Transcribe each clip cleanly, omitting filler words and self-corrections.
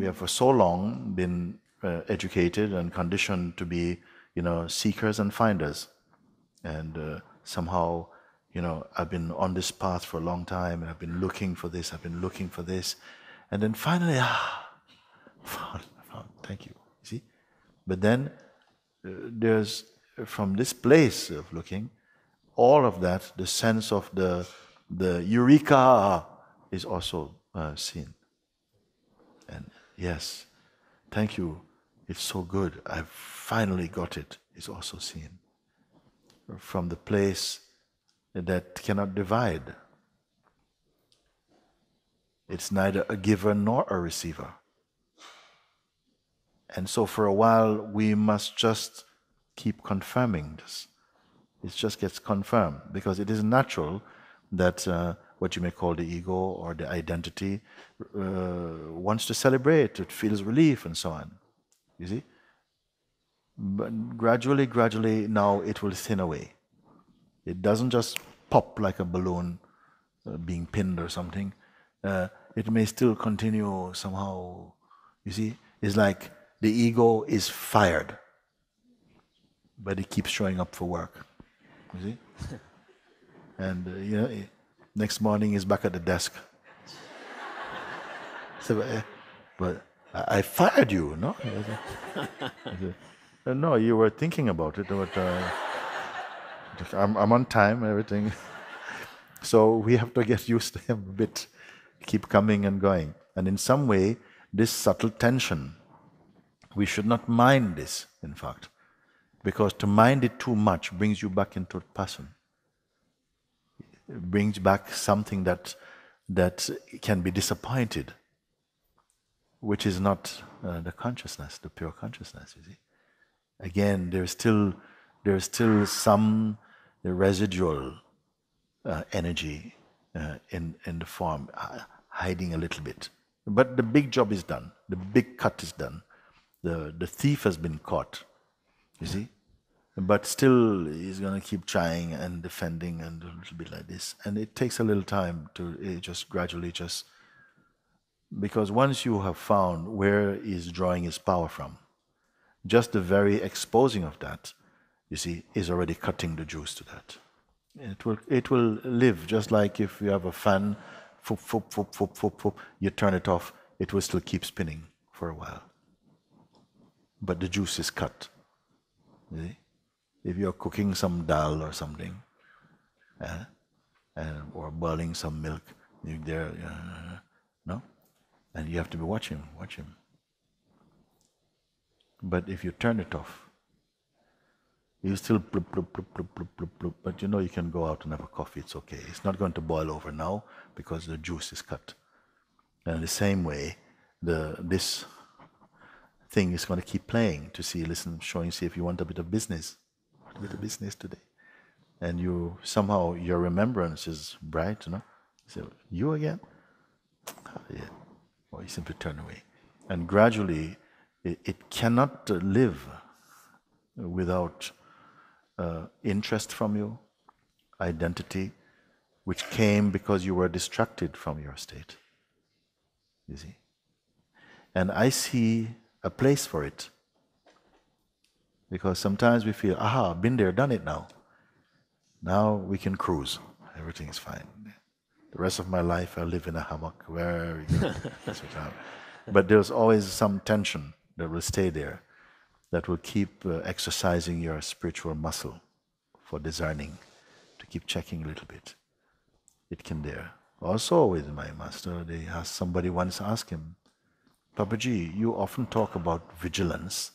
we have for so long been educated and conditioned to be, seekers and finders. And somehow, I've been on this path for a long time, and I've been looking for this, I've been looking for this. And then finally, I found, thank you, see? But then there's, from this place of looking, all of that, the sense of the eureka is also seen. And yes, thank you, it's so good, I've finally got it, is also seen. From the place that cannot divide. It's neither a giver nor a receiver. And so for a while we must just keep confirming this. It just gets confirmed, because it is natural that what you may call the ego or the identity wants to celebrate, it feels relief and so on. You see? But gradually, now it will thin away. It doesn't just pop like a balloon being pinned or something. It may still continue somehow, you see? It's like the ego is fired, but it keeps showing up for work, you see? And next morning he's back at the desk. So, but I fired you, no? No, you were thinking about it, but I'm on time, everything. So we have to get used to him a bit, keep coming and going. And in some way, this subtle tension, we should not mind this, in fact, because to mind it too much brings you back into passion. It brings back something that can be disappointed, which is not the consciousness, the pure consciousness, you see. Again, there's still some residual energy in the form, hiding a little bit. But the big job is done. The big cut is done. The thief has been caught, you see. But still, he's going to keep trying and defending and a little bit like this. And it takes a little time to just gradually just... Because once you have found where he's drawing his power from, just the very exposing of that, you see, is already cutting the juice to that. It will live, just like if you have a fan, foop, foop, foop, foop, foop, foop, you turn it off, it will still keep spinning for a while. But the juice is cut. You see? If you're cooking some dal or something, or boiling some milk, no? And you have to be watching. But if you turn it off, you still bloop, bloop, bloop, bloop, bloop, bloop, bloop. But you can go out and have a coffee, it's okay. It's not going to boil over now because the juice is cut. And in the same way, this thing is going to keep playing to see, listen, showing, see if you want a bit of business. A bit of business today. And somehow your remembrance is bright, You say, you again? Oh, yeah. Or you simply turn away. And gradually, it cannot live without interest from you, identity, which came because you were distracted from your state. You see? And I see a place for it. Because sometimes we feel, aha, been there, done it now. Now we can cruise. Everything is fine. The rest of my life I live in a hammock. Very good. That's what I have. But there's always some tension that will stay there, that will keep exercising your spiritual muscle for discerning, to keep checking a little bit. It can there. Also with my master, somebody once asked him, Papaji, you often talk about vigilance,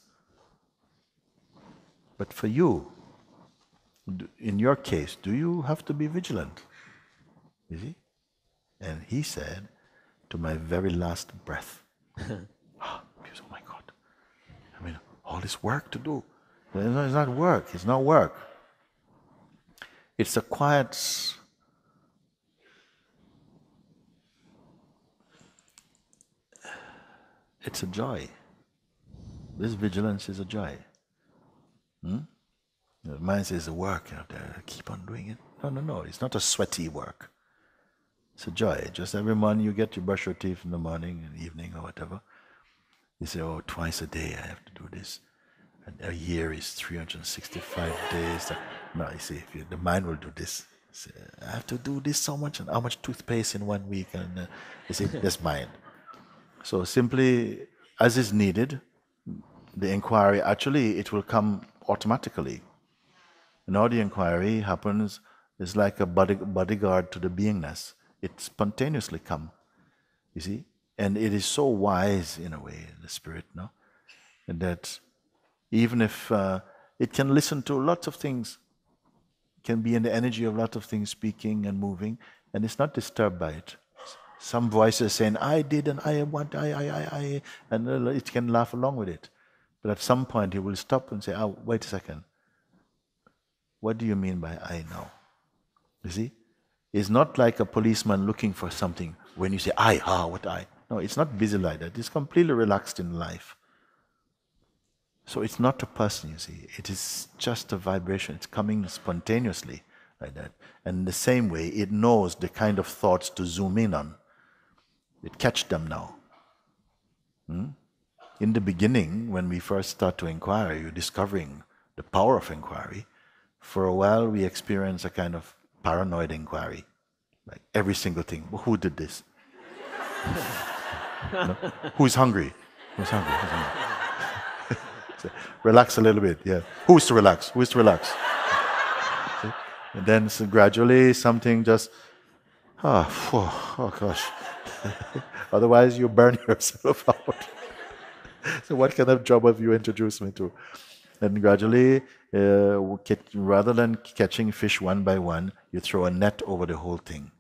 but for you, in your case, do you have to be vigilant? You see? And he said, to my very last breath, oh my God, I mean, all this work to do. It's not work, it's not work. It's a quiet, it's a joy. This vigilance is a joy. The mind says the work, keep on doing it. No, it's not a sweaty work. It's a joy. Just every morning you brush your teeth in the morning and evening or whatever. You say, oh, twice a day I have to do this. And a year is 365 days. No, you see, the mind will do this. Say, I have to do this so much, and how much toothpaste in 1 week, and you see, that's mind. So simply, as is needed, the inquiry, actually, it will come automatically. And how the inquiry happens is like a bodyguard to the beingness. It spontaneously comes, you see. And it is so wise, in a way, the spirit, no? And that even if it can listen to lots of things, can be in the energy of lots of things speaking and moving, and it's not disturbed by it. Some voices saying, I did, and I want, I, and it can laugh along with it. But at some point, it will stop and say, oh, wait a second. What do you mean by I now? You see? It's not like a policeman looking for something. When you say, what I? No, it's not busy like that. It's completely relaxed in life. So it's not a person, you see. It is just a vibration. It's coming spontaneously like that. And in the same way, it knows the kind of thoughts to zoom in on. It catches them now. In the beginning, when we first start to inquire, you're discovering the power of inquiry. For a while, we experience a kind of paranoid inquiry. Like every single thing. Who did this? No? Who's hungry? Who's hungry? Who's hungry? So, relax a little bit, yeah. Who's to relax? Who's to relax? And then so gradually something just, oh gosh. Otherwise you burn yourself out. So what kind of job have you introduced me to? And gradually, rather than catching fish one by one, you throw a net over the whole thing.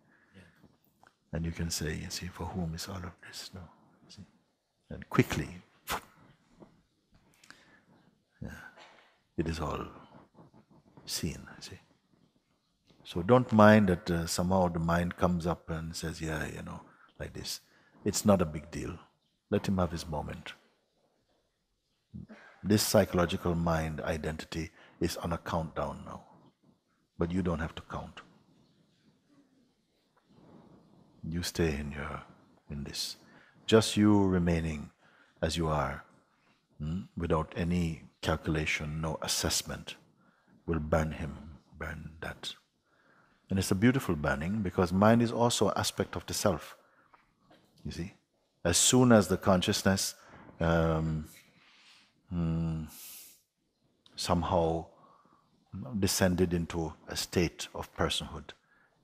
And you can say, you see, for whom is all of this? No. See? And quickly, it is all seen, see. So don't mind that somehow the mind comes up and says, yeah, like this. It's not a big deal. Let him have his moment. This psychological mind identity is on a countdown now. But you don't have to count. You stay in this. Just you remaining as you are, without any calculation, no assessment, will burn that. And it's a beautiful burning because mind is also an aspect of the self. You see? As soon as the consciousness somehow descended into a state of personhood,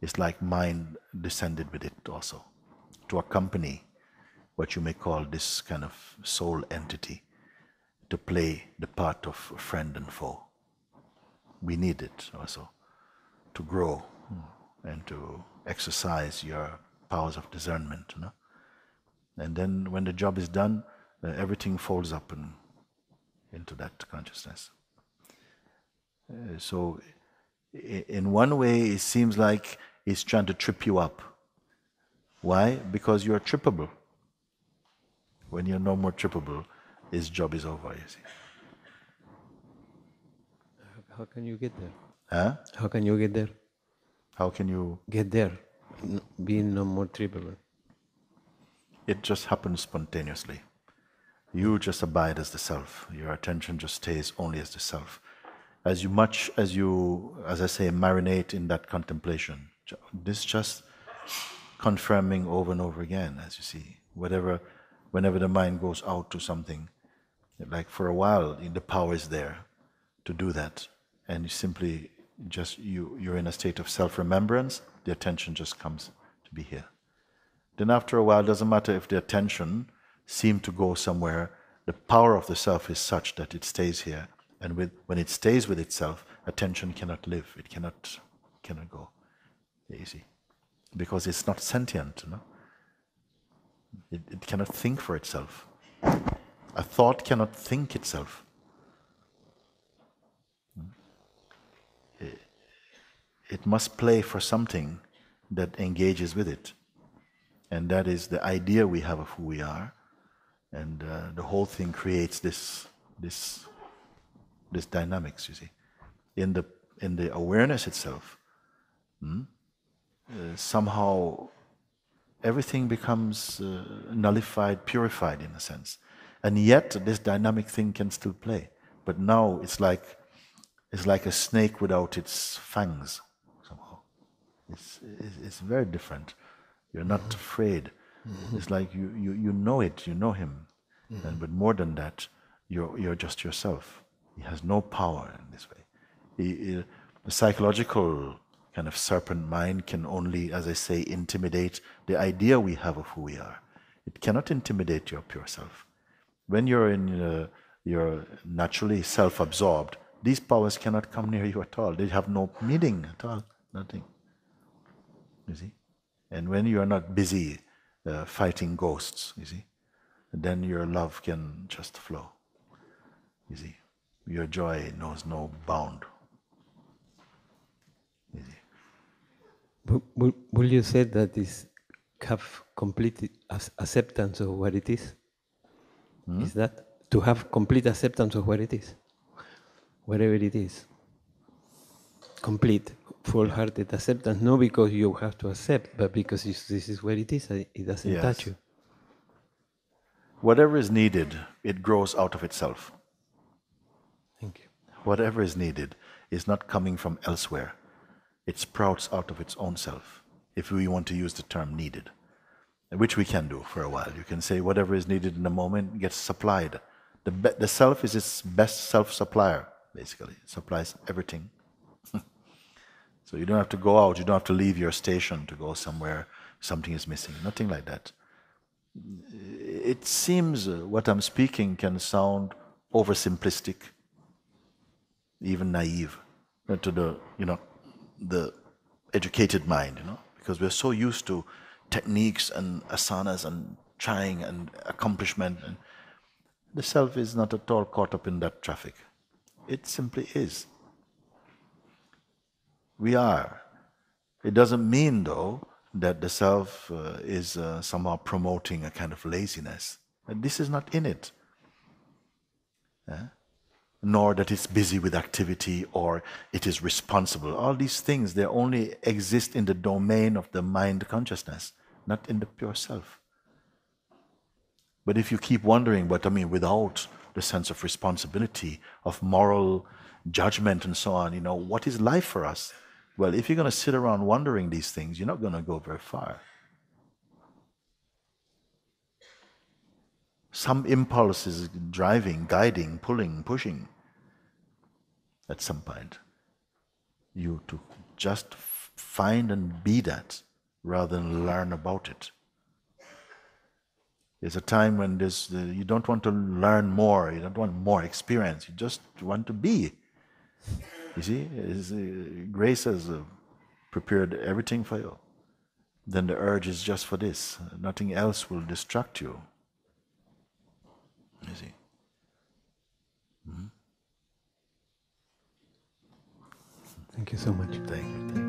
it's like mind descended with it also, to accompany what you may call this kind of soul entity, to play the part of friend and foe. We need it also to grow and to exercise your powers of discernment. And then when the job is done, everything folds up into that consciousness. So in one way it seems like it's trying to trip you up. Why? Because you're trippable. When you're no more trippable, his job is over, you see. How can you get there? Huh? How can you get there? How can you get there? Being no more trippable. It just happens spontaneously. You just abide as the self. Your attention just stays only as the self. As much as you, as I say, marinate in that contemplation, this just confirming over and over again, as you see. Whenever the mind goes out to something, like for a while, the power is there to do that. And you simply you're in a state of self-remembrance, the attention just comes to be here. Then after a while, it doesn't matter if the attention seems to go somewhere, the power of the self is such that it stays here. And when it stays with itself, attention cannot live, it cannot go. Easy. Because it's not sentient, It cannot think for itself. A thought cannot think itself. It must play for something that engages with it. And that is the idea we have of who we are. And the whole thing creates this dynamics, you see. In the awareness itself, somehow everything becomes nullified, purified in a sense. And yet this dynamic thing can still play. But now it's like a snake without its fangs, somehow. It's very different. You're not afraid. It's like you know it, you know him. But more than that, you're just yourself. He has no power in this way. The psychological kind of serpent mind can only, as I say, intimidate the idea we have of who we are. It cannot intimidate your pure self. When you're naturally self-absorbed, these powers cannot come near you at all. They have no meaning at all, nothing. You see? And when you are not busy fighting ghosts, you see, then your love can just flow. You see, your joy knows no bound. You see. Will you say that is have complete acceptance of what it is? Is that to have complete acceptance of what it is, whatever it is? Complete, full-hearted acceptance, not because you have to accept, but because this is where it is. It doesn't touch you. Whatever is needed, it grows out of itself. Thank you. Whatever is needed is not coming from elsewhere. It sprouts out of its own self, if we want to use the term needed, which we can do for a while. You can say whatever is needed in the moment gets supplied. The self is its best self-supplier, basically. It supplies everything. So you don't have to go out, you don't have to leave your station to go somewhere something is missing, nothing like that. It seems what I'm speaking can sound oversimplistic, even naive to the educated mind, because we're so used to techniques and asanas and trying and accomplishment. And the self is not at all caught up in that traffic. It simply is. We are. It doesn't mean, though, that the self is somehow promoting a kind of laziness. And this is not in it. Nor that it's busy with activity or it is responsible. All these things, they only exist in the domain of the mind consciousness, not in the pure self. But if you keep wondering, without the sense of responsibility, of moral judgment and so on, what is life for us? Well, if you're going to sit around wondering these things, you're not going to go very far. Some impulse is driving, guiding, pulling, pushing at some point. You to just find and be that rather than learn about it. There's a time when you don't want to learn more, you don't want more experience, you just want to be. You see, grace has prepared everything for you. Then the urge is just for this. Nothing else will distract you. You see. Mm-hmm. Thank you so much. Thank you.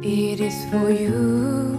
It is for you.